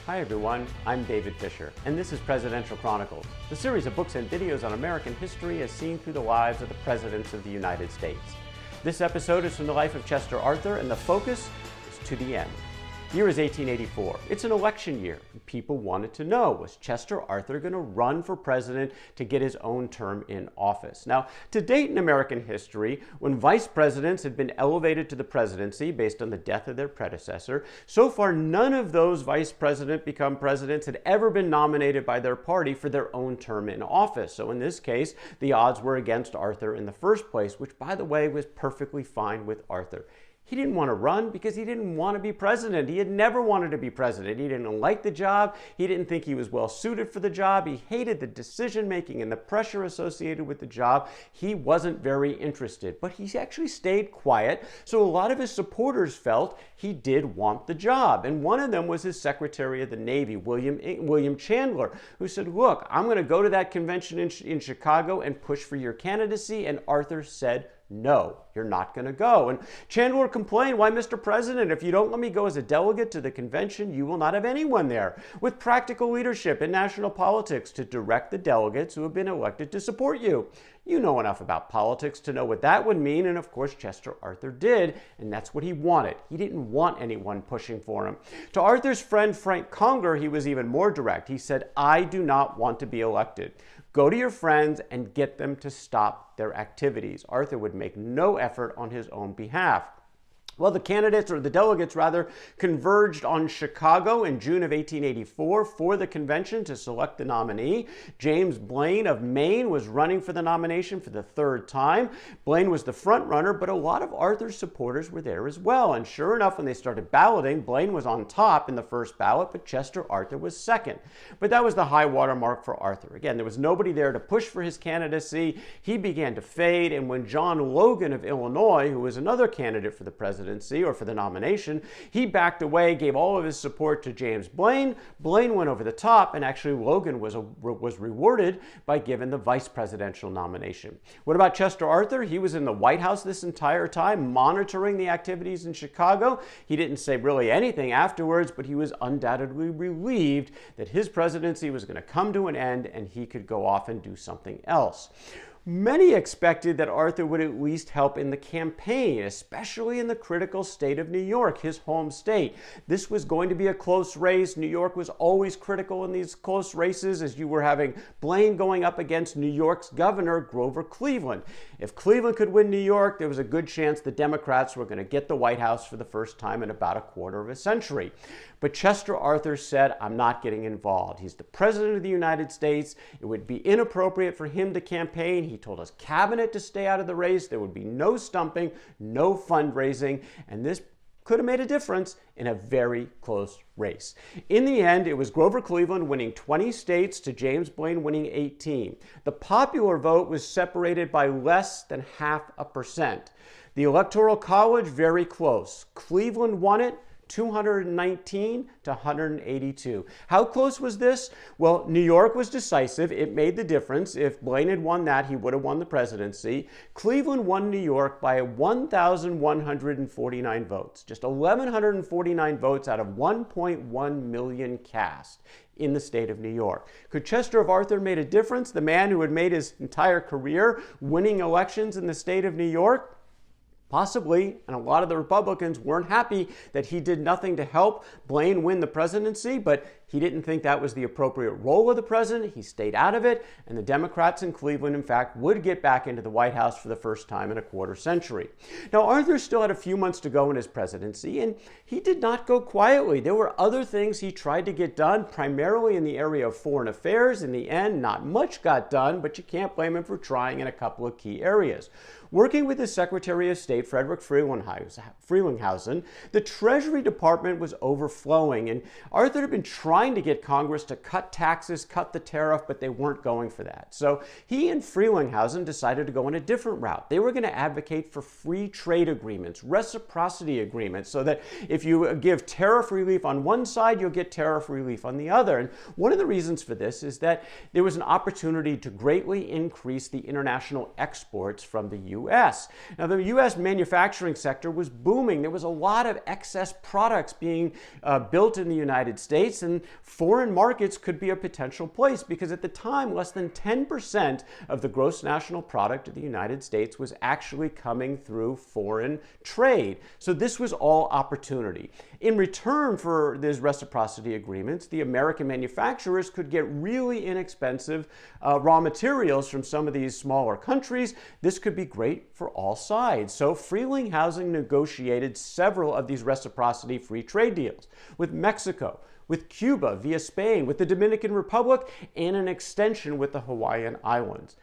Hi everyone, I'm David Fisher, and this is Presidential Chronicles, the series of books and videos on American history as seen through the lives of the presidents of the United States. This episode is from the life of Chester Arthur, and the focus is to the end. The year is 1884. It's an election year. People wanted to know, was Chester Arthur going to run for president to get his own term in office? Now, to date in American history, when vice presidents had been elevated to the presidency based on the death of their predecessor, so far none of those vice president become presidents had ever been nominated by their party for their own term in office. So in this case, the odds were against Arthur in the first place, which by the way was perfectly fine with Arthur. He didn't want to run because he didn't want to be president. He had never wanted to be president. He didn't like the job. He didn't think he was well suited for the job. He hated the decision making and the pressure associated with the job. He wasn't very interested, but he actually stayed quiet. So a lot of his supporters felt he did want the job. And one of them was his Secretary of the Navy, William Chandler, who said, look, I'm going to go to that convention in Chicago and push for your candidacy. And Arthur said, no, you're not going to go. And Chandler complained, why, Mr. President, if you don't let me go as a delegate to the convention, you will not have anyone there with practical leadership in national politics to direct the delegates who have been elected to support you. You know enough about politics to know what that would mean, and of course Chester Arthur did, and that's what he wanted. He didn't want anyone pushing for him. To Arthur's friend Frank Conger, he was even more direct. He said, I do not want to be elected. Go to your friends and get them to stop their activities. Arthur would make no effort on his own behalf. Well, the candidates, or the delegates rather, converged on Chicago in June of 1884 for the convention to select the nominee. James Blaine of Maine was running for the nomination for the third time. Blaine was the front runner, but a lot of Arthur's supporters were there as well. And sure enough, when they started balloting, Blaine was on top in the first ballot, but Chester Arthur was second. But that was the high water mark for Arthur. Again, there was nobody there to push for his candidacy. He began to fade, and when John Logan of Illinois, who was another candidate for the presidency or for the nomination, he backed away, gave all of his support to James Blaine. Blaine went over the top, and actually Logan was rewarded by giving the vice presidential nomination. What about Chester Arthur? He was in the White House this entire time, monitoring the activities in Chicago. He didn't say really anything afterwards, but he was undoubtedly relieved that his presidency was going to come to an end and he could go off and do something else. Many expected that Arthur would at least help in the campaign, especially in the critical state of New York, his home state. This was going to be a close race. New York was always critical in these close races, as you were having Blaine going up against New York's governor, Grover Cleveland. If Cleveland could win New York, there was a good chance the Democrats were going to get the White House for the first time in about a quarter of a century. But Chester Arthur said, I'm not getting involved. He's the president of the United States. It would be inappropriate for him to campaign. He told his cabinet to stay out of the race. There would be no stumping, no fundraising, and this could have made a difference in a very close race. In the end, it was Grover Cleveland winning 20 states to James Blaine winning 18. The popular vote was separated by less than 0.5%. The Electoral College, very close. Cleveland won it, 219 to 182. How close was this? Well, New York was decisive. It made the difference. If Blaine had won that, he would have won the presidency. Cleveland won New York by 1,149 votes. Just 1,149 votes out of 1.1 million cast in the state of New York. Could Chester of Arthur made a difference? The man who had made his entire career winning elections in the state of New York? Possibly, and a lot of the Republicans weren't happy that he did nothing to help Blaine win the presidency, but he didn't think that was the appropriate role of the president. He stayed out of it, and the Democrats in Cleveland, in fact, would get back into the White House for the first time in a quarter century. Now, Arthur still had a few months to go in his presidency, and he did not go quietly. There were other things he tried to get done, primarily in the area of foreign affairs. In the end, not much got done, but you can't blame him for trying in a couple of key areas. Working with his Secretary of State, Frederick Freylinghuysen, the Treasury Department was overflowing, and Arthur had been trying to get Congress to cut taxes, cut the tariff, but they weren't going for that. So he and Freylinghuysen decided to go in a different route. They were going to advocate for free trade agreements, reciprocity agreements, so that if you give tariff relief on one side, you'll get tariff relief on the other. And one of the reasons for this is that there was an opportunity to greatly increase the international exports from the U.S. Now, the U.S. manufacturing sector was booming. There was a lot of excess products being built in the United States, and foreign markets could be a potential place because at the time, less than 10% of the gross national product of the United States was actually coming through foreign trade. So this was all opportunity. In return for these reciprocity agreements, the American manufacturers could get really inexpensive raw materials from some of these smaller countries. This could be great for all sides. So Freylinghuysen negotiated several of these reciprocity free trade deals with Mexico, with Cuba via Spain, with the Dominican Republic, and an extension with the Hawaiian Islands.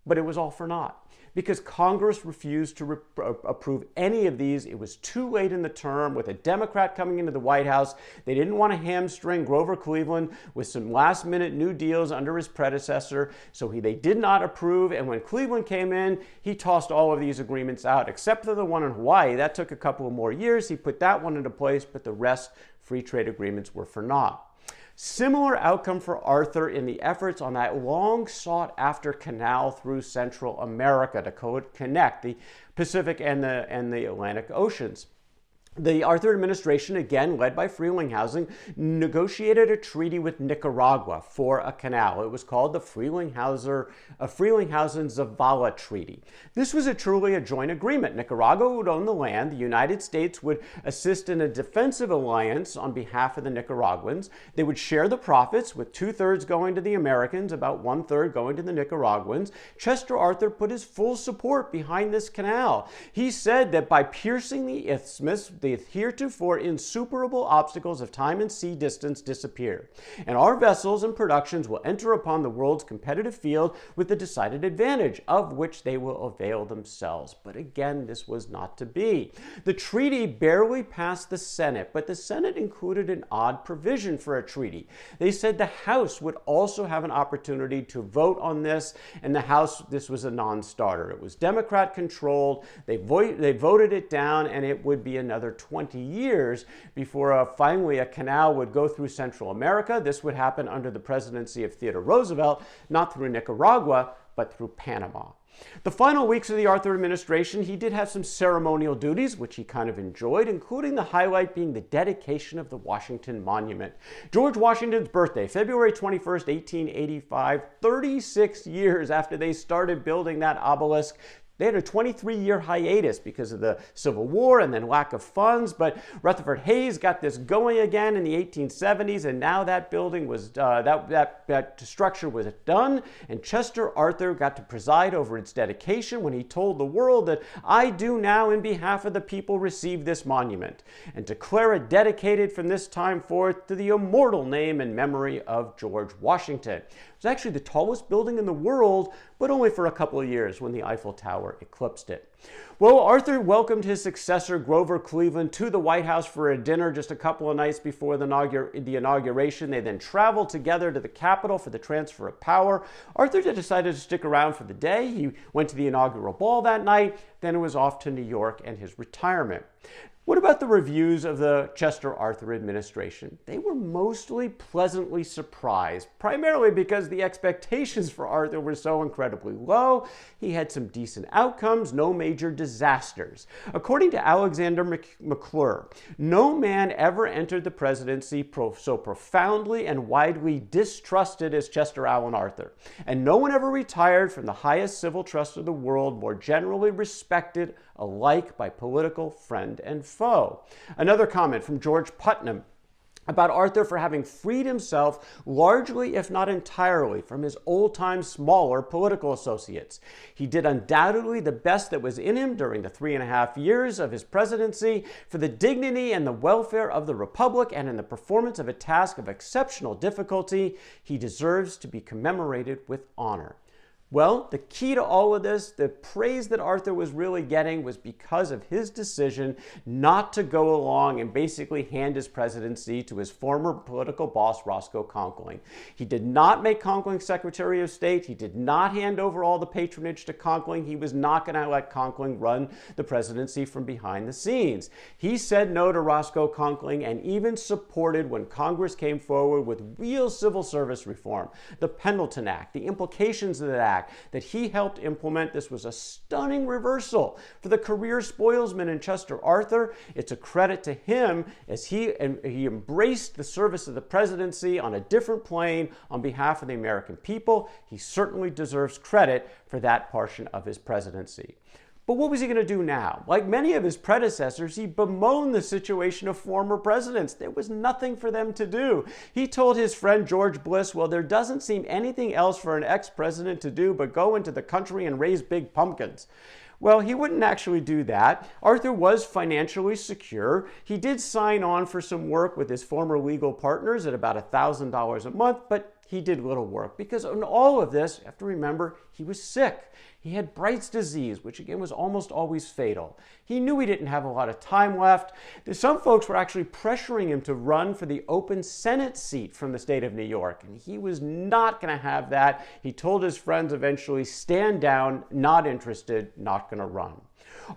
But it was all for naught, because Congress refused to approve any of these. It was too late in the term. With a Democrat coming into the White House, they didn't want to hamstring Grover Cleveland with some last-minute new deals under his predecessor, so they did not approve. And when Cleveland came in, he tossed all of these agreements out, except for the one in Hawaii. That took a couple of more years. He put that one into place, but the rest, free trade agreements, were for naught. Similar outcome for Arthur in the efforts on that long sought after canal through Central America to connect the Pacific and the Atlantic Oceans. The Arthur administration, again led by Freylinghuysen, negotiated a treaty with Nicaragua for a canal. It was called the Freylinghuysen-Zavala Treaty. This was truly a joint agreement. Nicaragua would own the land. The United States would assist in a defensive alliance on behalf of the Nicaraguans. They would share the profits, with 2/3 going to the Americans, about 1/3 going to the Nicaraguans. Chester Arthur put his full support behind this canal. He said that by piercing the isthmus, the heretofore insuperable obstacles of time and sea distance disappear, and our vessels and productions will enter upon the world's competitive field with the decided advantage of which they will avail themselves. But again, this was not to be. The treaty barely passed the Senate, but the Senate included an odd provision for a treaty. They said the House would also have an opportunity to vote on this, and the House, this was a non-starter. It was Democrat controlled. They voted it down, and it would be another 20 years before finally a canal would go through Central America. This would happen under the presidency of Theodore Roosevelt, not through Nicaragua, but through Panama. The final weeks of the Arthur administration, he did have some ceremonial duties, which he kind of enjoyed, including the highlight being the dedication of the Washington Monument. George Washington's birthday, February 21st, 1885, 36 years after they started building that obelisk. They had a 23-year hiatus because of the Civil War and then lack of funds, but Rutherford Hayes got this going again in the 1870s, and now that building was, that structure was done, and Chester Arthur got to preside over its dedication when he told the world that I do now in behalf of the people receive this monument, and declare it dedicated from this time forth to the immortal name and memory of George Washington. It was actually the tallest building in the world, but only for a couple of years when the Eiffel Tower eclipsed it. Well, Arthur welcomed his successor, Grover Cleveland, to the White House for a dinner just a couple of nights before the inauguration. They then traveled together to the Capitol for the transfer of power. Arthur decided to stick around for the day. He went to the inaugural ball that night, then it was off to New York and his retirement. What about the reviews of the Chester Arthur administration? They were mostly pleasantly surprised, primarily because the expectations for Arthur were so incredibly low. He had some decent outcomes, no major disasters. According to Alexander McClure, no man ever entered the presidency so profoundly and widely distrusted as Chester Alan Arthur, and no one ever retired from the highest civil trust of the world more generally respected alike by political friend and foe. Another comment from George Putnam about Arthur for having freed himself largely, if not entirely, from his old-time smaller political associates. He did undoubtedly the best that was in him during the 3.5 years of his presidency for the dignity and the welfare of the Republic, and in the performance of a task of exceptional difficulty, he deserves to be commemorated with honor. Well, the key to all of this, the praise that Arthur was really getting, was because of his decision not to go along and basically hand his presidency to his former political boss, Roscoe Conkling. He did not make Conkling Secretary of State. He did not hand over all the patronage to Conkling. He was not going to let Conkling run the presidency from behind the scenes. He said no to Roscoe Conkling and even supported when Congress came forward with real civil service reform, the Pendleton Act, the implications of that act, Act that he helped implement. This was a stunning reversal for the career spoilsman in Chester Arthur. It's a credit to him as he embraced the service of the presidency on a different plane on behalf of the American people. He certainly deserves credit for that portion of his presidency. But what was he going to do now? Like many of his predecessors, he bemoaned the situation of former presidents. There was nothing for them to do. He told his friend George Bliss, well, there doesn't seem anything else for an ex-president to do but go into the country and raise big pumpkins. Well, he wouldn't actually do that. Arthur was financially secure. He did sign on for some work with his former legal partners at about $1,000 a month, but he did little work because in all of this, you have to remember, he was sick. He had Bright's disease, which again was almost always fatal. He knew he didn't have a lot of time left. Some folks were actually pressuring him to run for the open Senate seat from the state of New York, and he was not going to have that. He told his friends eventually, stand down, not interested, not going to run.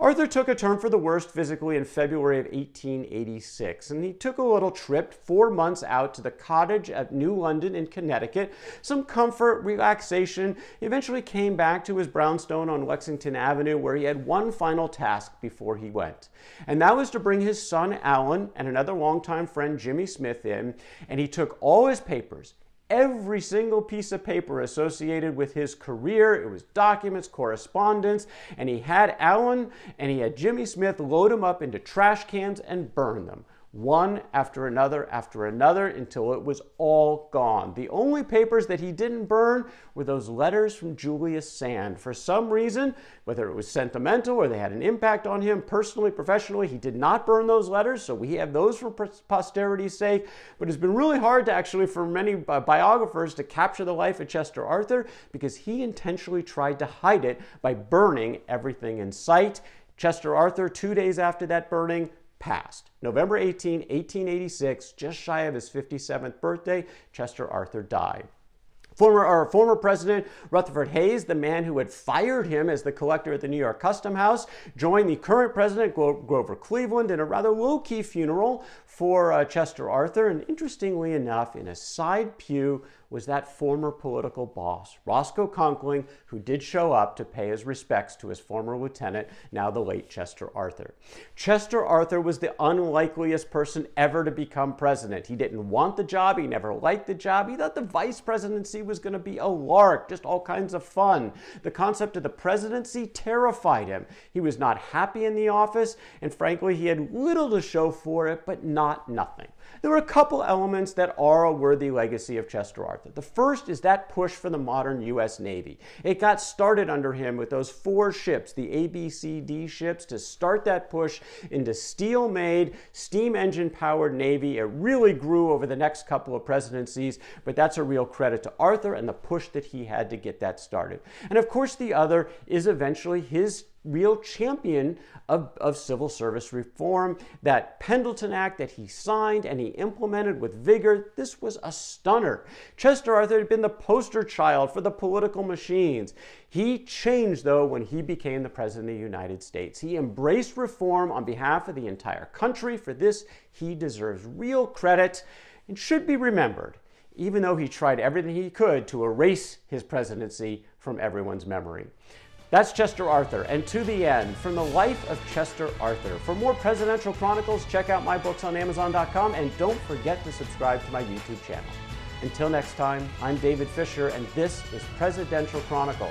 Arthur took a turn for the worst physically in February of 1886, and he took a little trip 4 months out to the cottage at New London in Connecticut. Some comfort, relaxation. He eventually came back to his brownstone on Lexington Avenue where he had one final task before he went. And that was to bring his son Alan and another longtime friend Jimmy Smith in, and he took all his papers, every single piece of paper associated with his career. It was documents, correspondence, and he had Alan and he had Jimmy Smith load them up into trash cans and burn them, one after another until it was all gone. The only papers that he didn't burn were those letters from Julius Sand. For some reason, whether it was sentimental or they had an impact on him personally, professionally, he did not burn those letters, so we have those for posterity's sake. But it's been really hard to actually, for many biographers, to capture the life of Chester Arthur because he intentionally tried to hide it by burning everything in sight. Chester Arthur, 2 days after that burning, passed. November 18, 1886, just shy of his 57th birthday, Chester Arthur died. Former President Rutherford Hayes, the man who had fired him as the collector at the New York Custom House, joined the current president, Grover Cleveland, in a rather low-key funeral for Chester Arthur. And interestingly enough, in a side pew was that former political boss, Roscoe Conkling, who did show up to pay his respects to his former lieutenant, now the late Chester Arthur. Chester Arthur was the unlikeliest person ever to become president. He didn't want the job. He never liked the job. He thought the vice presidency was going to be a lark, just all kinds of fun. The concept of the presidency terrified him. He was not happy in the office, and frankly, he had little to show for it, but not nothing. There were a couple elements that are a worthy legacy of Chester Arthur. The first is that push for the modern U.S. Navy. It got started under him with those 4 ships, the ABCD ships, to start that push into steel-made, steam engine-powered Navy. It really grew over the next couple of presidencies, but that's a real credit to Arthur and the push that he had to get that started. And of course, the other is eventually his real champion of civil service reform, that Pendleton Act that he signed and he implemented with vigor. This was a stunner. Chester Arthur had been the poster child for the political machines. He changed, though, when he became the President of the United States. He embraced reform on behalf of the entire country. For this, he deserves real credit and should be remembered, even though he tried everything he could to erase his presidency from everyone's memory. That's Chester Arthur, and to the end, from the life of Chester Arthur. For more presidential chronicles, check out my books on Amazon.com, and don't forget to subscribe to my YouTube channel. Until next time, I'm David Fisher, and this is Presidential Chronicle.